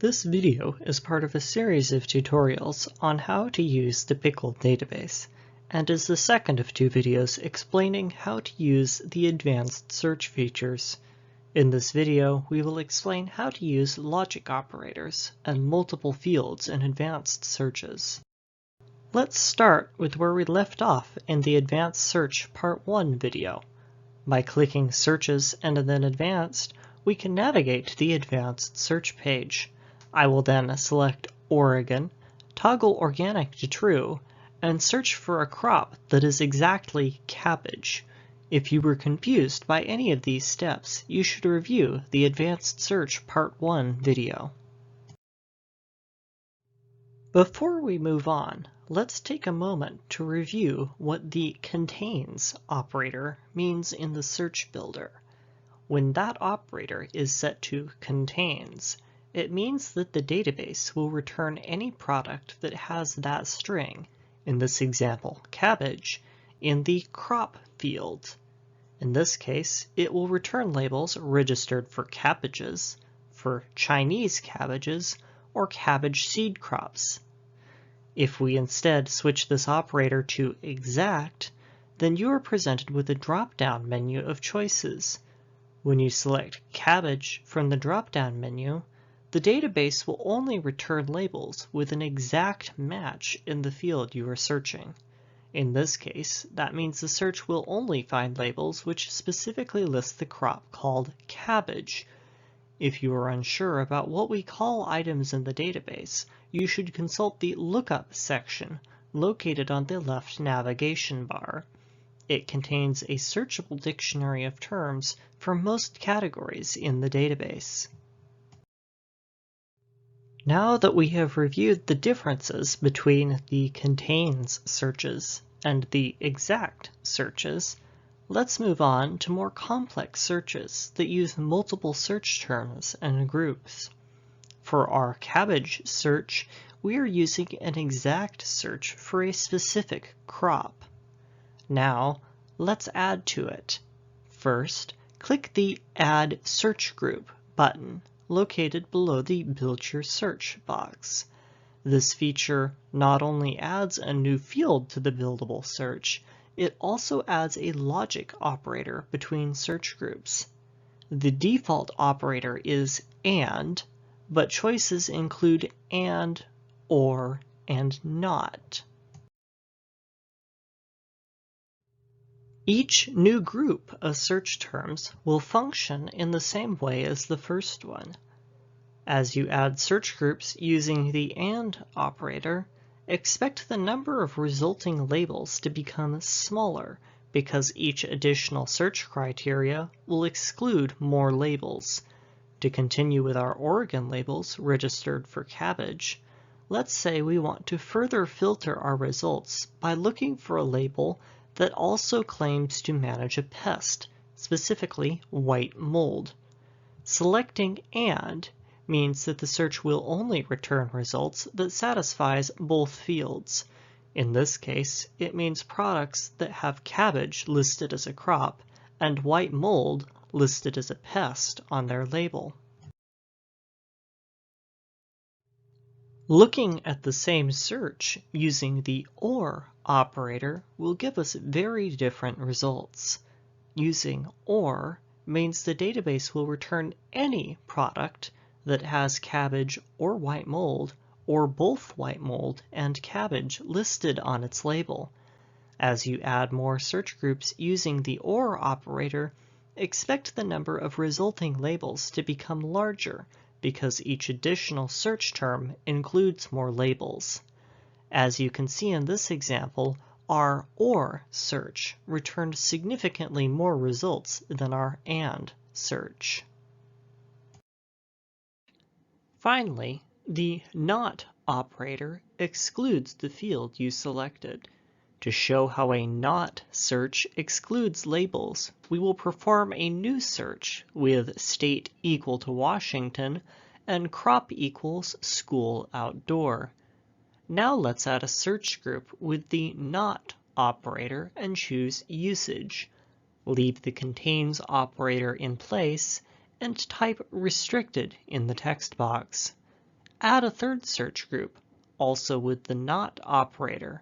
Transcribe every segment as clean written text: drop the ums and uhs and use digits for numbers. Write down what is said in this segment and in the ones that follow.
This video is part of a series of tutorials on how to use the PICOL database, and is the second of two videos explaining how to use the advanced search features. In this video, we will explain how to use logic operators and multiple fields in advanced searches. Let's start with where we left off in the Advanced Search Part 1 video. By clicking Searches and then Advanced, we can navigate to the Advanced Search page. I will then select Oregon, toggle Organic to True, and search for a crop that is exactly cabbage. If you were confused by any of these steps, you should review the Advanced Search Part 1 video. Before we move on, let's take a moment to review what the contains operator means in the search builder. When that operator is set to contains, it means that the database will return any product that has that string, in this example cabbage, in the crop field. In this case, it will return labels registered for cabbages, for Chinese cabbages, or cabbage seed crops. If we instead switch this operator to exact, then you are presented with a drop-down menu of choices. When you select cabbage from the drop-down menu, the database will only return labels with an exact match in the field you are searching. In this case, that means the search will only find labels which specifically list the crop called cabbage. If you are unsure about what we call items in the database, you should consult the Lookup section located on the left navigation bar. It contains a searchable dictionary of terms for most categories in the database. Now that we have reviewed the differences between the contains searches and the exact searches, let's move on to more complex searches that use multiple search terms and groups. For our cabbage search, we are using an exact search for a specific crop. Now, let's add to it. First, click the Add Search Group button located below the Build Your Search box. This feature not only adds a new field to the buildable search, it also adds a logic operator between search groups. The default operator is AND, but choices include AND, OR, and NOT. Each new group of search terms will function in the same way as the first one. As you add search groups using the AND operator, expect the number of resulting labels to become smaller because each additional search criteria will exclude more labels. To continue with our Oregon labels registered for cabbage, let's say we want to further filter our results by looking for a label that also claims to manage a pest, specifically white mold. Selecting AND means that the search will only return results that satisfies both fields. In this case, it means products that have cabbage listed as a crop and white mold listed as a pest on their label. Looking at the same search using the OR operator will give us very different results. Using OR means the database will return any product that has cabbage or white mold, or both white mold and cabbage listed on its label. As you add more search groups using the OR operator, expect the number of resulting labels to become larger because each additional search term includes more labels. As you can see in this example, our OR search returned significantly more results than our AND search. Finally, the NOT operator excludes the field you selected. To show how a NOT search excludes labels, we will perform a new search with state equal to Washington and crop equals school outdoor. Now let's add a search group with the NOT operator and choose usage. Leave the contains operator in place and type restricted in the text box. add a third search group, also with the not operator.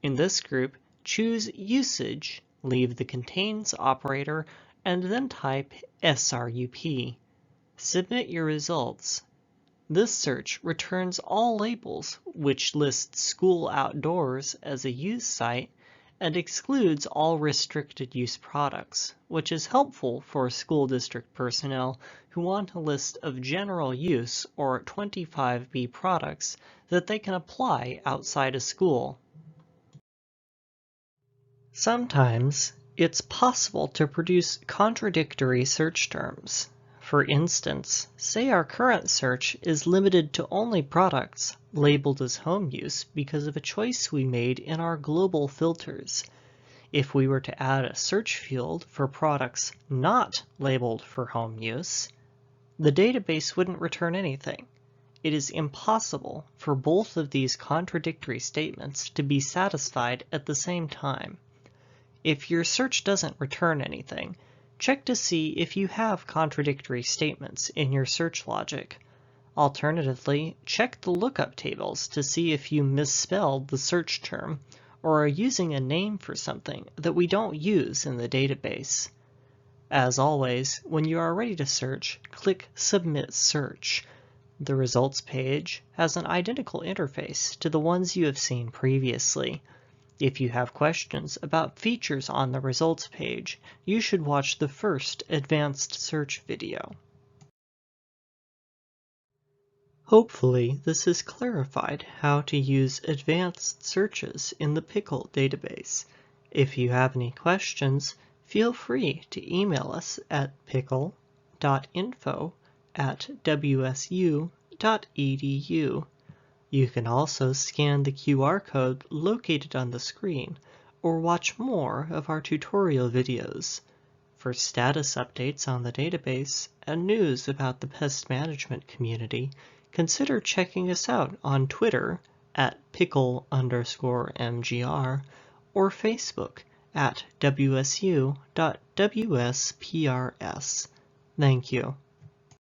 In this group, choose usage, leave the contains operator, and then type SRUP. Submit your results. This search returns all labels, which lists school outdoors as a use site and excludes all restricted use products, which is helpful for school district personnel who want a list of general use or 25B products that they can apply outside of school. Sometimes it's possible to produce contradictory search terms. For instance, say our current search is limited to only products labeled as home use because of a choice we made in our global filters. If we were to add a search field for products not labeled for home use, the database wouldn't return anything. It is impossible for both of these contradictory statements to be satisfied at the same time. If your search doesn't return anything, check to see if you have contradictory statements in your search logic. Alternatively, check the lookup tables to see if you misspelled the search term or are using a name for something that we don't use in the database. As always, when you are ready to search, click Submit Search. The results page has an identical interface to the ones you have seen previously. If you have questions about features on the results page, you should watch the first advanced search video. Hopefully, this has clarified how to use advanced searches in the PICOL database. If you have any questions, feel free to email us at picol.info@wsu.edu. You can also scan the QR code located on the screen or watch more of our tutorial videos. For status updates on the database and news about the pest management community, consider checking us out on Twitter at PICOL_MGR or Facebook at WSU.WSPRS. Thank you.